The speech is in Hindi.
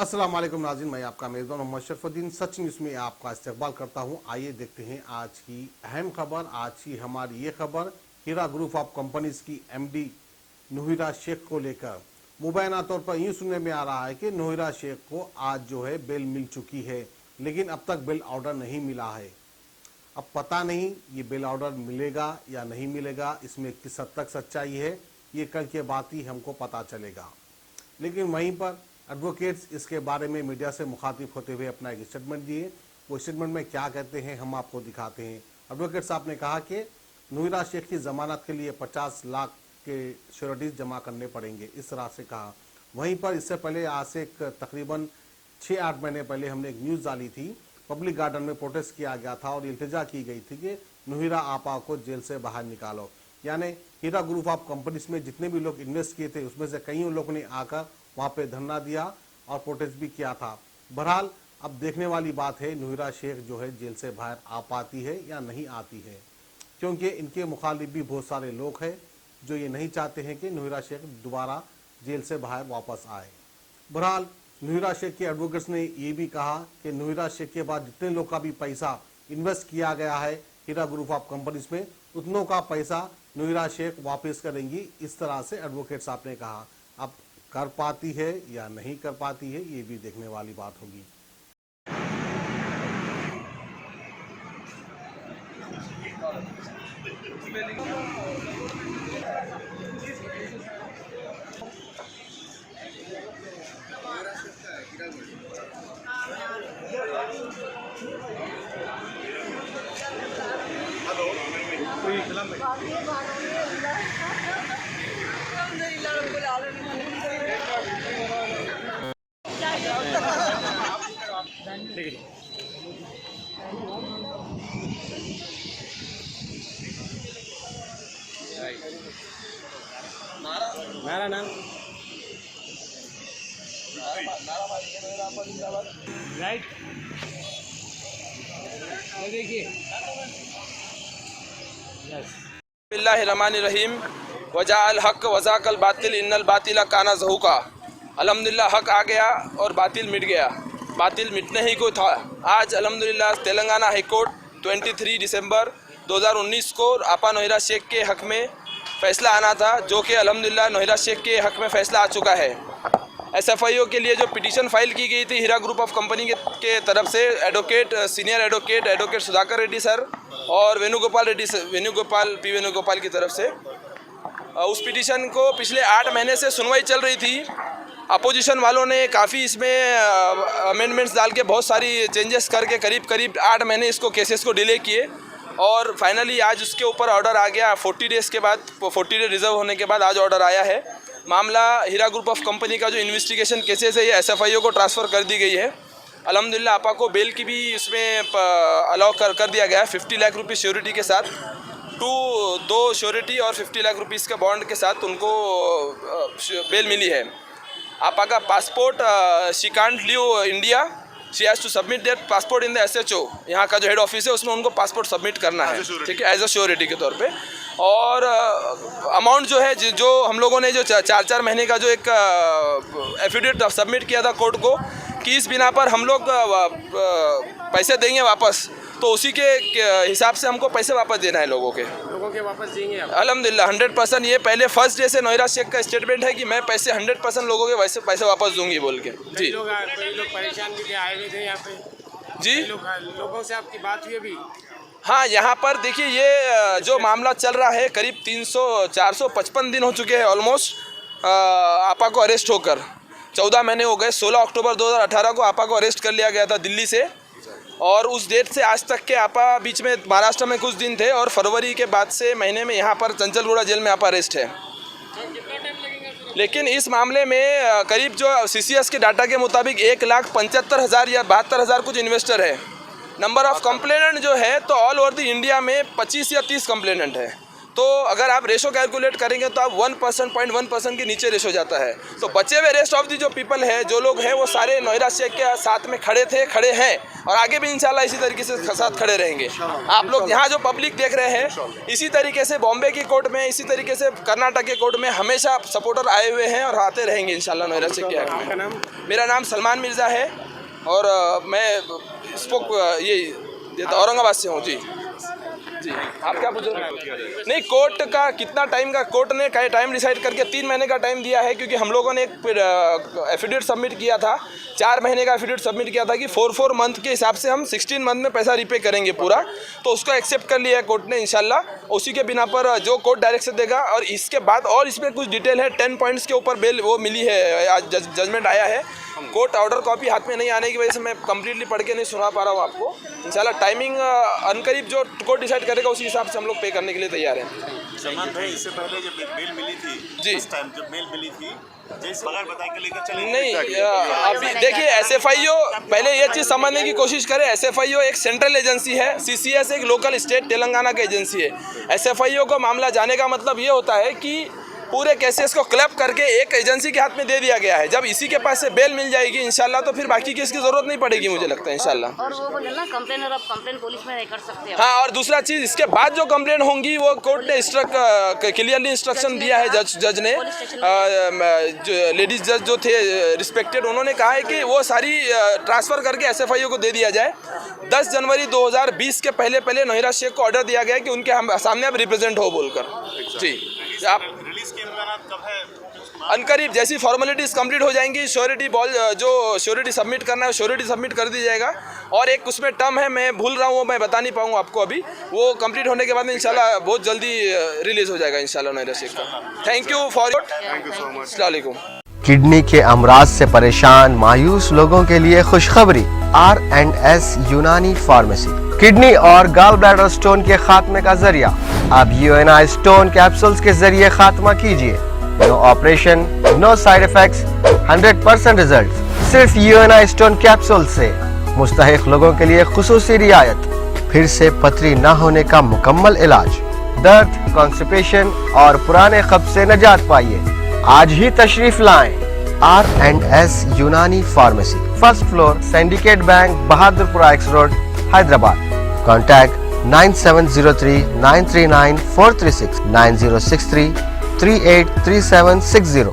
अस्सलाम वालेकुम नाज़रीन, मैं आपका मेज़बान मोहम्मद शरफुद्दीन सच न्यूज़ में आपका इस्तकबाल करता हूं। आइए देखते हैं आज की अहम खबर। आज की हमारी ये खबर हीरा ग्रुप ऑफ कंपनीज की एमडी नोहिरा शेख को लेकर। मुबैना तौर पर यूँ सुनने में आ रहा है कि नोहिरा शेख को आज जो है बेल मिल चुकी है, लेकिन अब तक बेल ऑर्डर नहीं मिला है। अब पता नहीं ये बेल ऑर्डर मिलेगा या नहीं मिलेगा, इसमें किस हद तक सच्चाई है ये कल के बाद ही हमको पता चलेगा। लेकिन वहीं पर एडवोकेट्स इसके बारे में मीडिया से मुखातिब होते हुए अपना एक स्टेटमेंट दिए। वो स्टेटमेंट में क्या कहते हैं हम आपको दिखाते हैं। एडवोकेट साहब ने कहा कि नोहिरा शेख की जमानत के लिए 50 लाख के श्योरिटीज जमा करने पड़ेंगे, इस तरह से कहा। वहीं पर इससे पहले आज से तकरीबन 6-8 महीने पहले हमने एक न्यूज़ डाली थी। पब्लिक गार्डन में प्रोटेस्ट किया गया था और इल्तिजा की गई थी कि नोहिरा आपा को जेल से बाहर निकालो। यानी हीरा ग्रुप ऑफ कंपनीज में जितने भी लोग इन्वेस्ट किए थे उसमें से कई लोगों ने आकर वहाँ पे धरना दिया और प्रोटेस्ट भी किया था। बहरहाल अब देखने वाली बात है नोहिरा शेख जो है जेल से बाहर आ पाती है या नहीं आती है, क्योंकि इनके मुखालिफ भी बहुत सारे लोग हैं जो ये नहीं चाहते हैं कि नोहिरा शेख दोबारा जेल से बाहर वापस आए। बहरहाल नोहिरा शेख के एडवोकेट्स ने ये भी कहा कि नोहिरा शेख के बाद जितने लोग का भी पैसा इन्वेस्ट किया गया है हीरा ग्रुप ऑफ कंपनीज में, उतनों का पैसा नोहिरा शेख वापस करेंगी, इस तरह से एडवोकेट साहब ने कहा। अब कर पाती है या नहीं कर पाती है ये भी देखने वाली बात होगी। नारा नाम राइट ये देखिए बिस्मिल्लाहिर्रहमानिर्रहीम वजाअल हक वजाकल बातिल इन्नल बातिला काना ज़हूका। अल्हम्दुलिल्लाह हक आ गया और बातिल मिट गया। बातिल मिटने ही को था। आज अल्हम्दुलिल्लाह तेलंगाना हाई कोर्ट 23 दिसंबर 2019 को आपा नोहिरा शेख के हक में फ़ैसला आना था, जो कि अल्हम्दुलिल्लाह नोहिरा शेख के हक में फ़ैसला आ चुका है। SFIO के लिए जो पिटीशन फाइल की गई थी हीरा ग्रुप ऑफ कंपनी के तरफ से advocate senior advocate Sudhakar Reddy sir और वेणुगोपाल पी वेणुगोपाल की तरफ से, उस पिटीशन को पिछले 8 महीने से सुनवाई चल रही थी। अपोजिशन वालों ने काफ़ी इसमें अमेंडमेंट्स डाल के बहुत सारी चेंजेस करके करीब 8 महीने इसको केसेस को डिले किए और फाइनली आज उसके ऊपर ऑर्डर आ गया। 40 डेज़ के बाद, 40 डे रिजर्व होने के बाद आज ऑर्डर आया है। मामला हीरा ग्रुप ऑफ कंपनी का जो इन्वेस्टिगेशन केसेस है ये SFIO को ट्रांसफ़र कर दी गई है। अल्हम्दुलिल्लाह आपा को बेल की भी इसमें अलाउ कर दिया गया है 50 लाख रुपये श्योरिटी के साथ। 2 श्योरिटी और 50 लाख रुपीज़ का बॉन्ड के साथ उनको बेल मिली है। आपा का passport she can't leave India, she has to submit their passport in the SHO, यहाँ का जो हेड ऑफिस है उसमें उनको पासपोर्ट सबमिट करना है, ठीक है, एज अ श्योरिटी के तौर पे। और अमाउंट जो है जो हम लोगों ने जो 4 महीने का जो एक एफिडेविट सबमिट किया था कोर्ट को कि इस बिना पर हम लोग पैसे देंगे वापस, तो उसी के हिसाब से हमको पैसे वापस देना है लोगों के वापस देंगे आप? अल्हम्दुलिल्लाह 100%। ये पहले फर्स्ट डे से नोहिरा शेख का स्टेटमेंट है कि मैं पैसे 100% लोगों के वैसे पैसे वापस दूंगी बोल के। जी कई लोग परेशान भी थे, आए हुए थे यहाँ पे जी, लोगों से आपकी बात हुई अभी? हाँ, यहाँ पर देखिए ये जो मामला चल रहा है करीब 455 दिन हो चुके हैं ऑलमोस्ट आपा को अरेस्ट होकर। 14 महीने हो गए। 16 अक्टूबर 2018 को आपा को अरेस्ट कर लिया गया था दिल्ली से, और उस डेट से आज तक के आपा बीच में महाराष्ट्र में कुछ दिन थे और फरवरी के बाद से महीने में यहाँ पर चंचलगुड़ा जेल में आपा अरेस्ट है। लेकिन इस मामले में करीब जो CCS के डाटा के मुताबिक 1,75,000 या 72,000 कुछ इन्वेस्टर है। नंबर ऑफ़ कंप्लेनेंट जो है तो ऑल ओवर द इंडिया में 25 या 30 कंप्लेनेंट है। तो तो अगर आप रेशो कैलकुलेट करेंगे तो आप 1%, 0.1% के नीचे रेशो जाता है। तो बचे हुए रेस्ट ऑफ दी जो पीपल है, जो लोग हैं, वो सारे नोएडा शेख के साथ में खड़े हैं और आगे भी इंशाल्लाह इसी तरीके से साथ खड़े रहेंगे। आप लोग यहाँ जो पब्लिक देख रहे हैं, इसी तरीके से बॉम्बे की कोर्ट में, इसी तरीके से कर्नाटक के कोर्ट में हमेशा सपोर्टर आए हुए हैं और आते रहेंगे इंशाल्लाह नोएडा शेख के हक में। मेरा नाम सलमान मिर्ज़ा है और मैं औरंगाबाद से हूँ। जी आप क्या पूछ रहे हैं? नहीं, कोर्ट का कितना टाइम का, कोर्ट ने टाइम डिसाइड करके 3 महीने का टाइम दिया है, क्योंकि हम लोगों ने एक एफिडेविट सबमिट किया था, 4 महीने का एफिडेविट सबमिट किया था कि 4 मंथ के हिसाब से हम 16 मंथ में पैसा रिपे करेंगे पूरा। तो उसको एक्सेप्ट कर लिया है कोर्ट ने इंशाल्लाह। उसी के बिना पर जो कोर्ट डायरेक्शन देगा, और इसके बाद और इसमें कुछ डिटेल है, 10 पॉइंट्स के ऊपर बेल वो मिली है, आज जजमेंट आया है। कोर्ट ऑर्डर कॉपी हाथ में नहीं आने की वजह से मैं कंप्लीटली पढ़ के नहीं सुना पा रहा हूँ आपको। इंशाल्लाह टाइमिंग अनकरीब जो कोर्ट डिसाइड करेगा उसी हिसाब से हम लोग पे करने के लिए तैयार हैं। सलमान भाई, इससे पहले जब मेल मिली थी, जी, उस टाइम जब मेल मिली थी, जैसे बगैर बताए के लेकर चले नहीं, अभी देखिए SFIO पहले ये चीज़ समझने की कोशिश करें। SFIO एक सेंट्रल एजेंसी है, CCS एक लोकल स्टेट तेलंगाना की एजेंसी है। SFIO को मामला जाने का मतलब ये होता है कि पूरे केसेस को क्लब करके एक एजेंसी के हाथ में दे दिया गया है। जब इसी के पास से बेल मिल जाएगी इंशाल्लाह, तो फिर बाकी केस की जरूरत नहीं पड़ेगी, मुझे लगता है इंशाल्लाह। और वो बोले ना कंप्लेनर, आप कंप्लेन पुलिस में नहीं कर सकते। हाँ, और दूसरा चीज़, इसके बाद जो कंप्लेन होंगी वो कोर्ट ने क्लियरली इंस्ट्रक्शन दिया है, जज ने, लेडीज जज जो थे रिस्पेक्टेड, उन्होंने कहा है कि वो सारी ट्रांसफ़र करके SFIO को दे दिया जाए। 10 जनवरी 2020 के पहले नोएडा शेख को ऑर्डर दिया गया है कि उनके सामने आप रिप्रेजेंट हो बोलकर। जी, आप रिलीज के इम्कान कब है? अनकरीब जैसी फॉर्मेलिटीज़ कंप्लीट हो जाएंगी, श्योरिटी जो श्योरिटी सबमिट करना है श्योरिटी सबमिट कर दी जाएगा। और एक उसमें टर्म है, मैं भूल रहा हूँ, मैं बता नहीं पाऊँगा आपको अभी, वो कंप्लीट होने के बाद इंशाल्लाह बहुत जल्दी रिलीज हो जाएगा इंशाल्लाह नोएडा शेख का। थैंक यू फॉर योर, अस्सलाम वालेकुम। किडनी के अमराज से परेशान मायूस लोगों के लिए खुशखबरी, R&S यूनानी फार्मेसी किडनी और गॉल ब्लैडर स्टोन के खात्मे का जरिया। अब UNI स्टोन कैप्सूल्स के जरिए खात्मा कीजिए। No operation, no side effects, 100% result. सिर्फ UNI स्टोन कैप्सूल से मुस्तहिक लोगों के लिए खुसूसी रियायत। फिर से पथरी न होने का मुकम्मल इलाज, दर्द, कॉन्स्टिपेशन और पुराने कब्ज से निजात पाइए। आज ही तशरीफ लाएं। R&S यूनानी pharmacy, first floor, syndicate bank, Bahadurpura X road, Hyderabad. Contact 9703 939 436 9063 383760।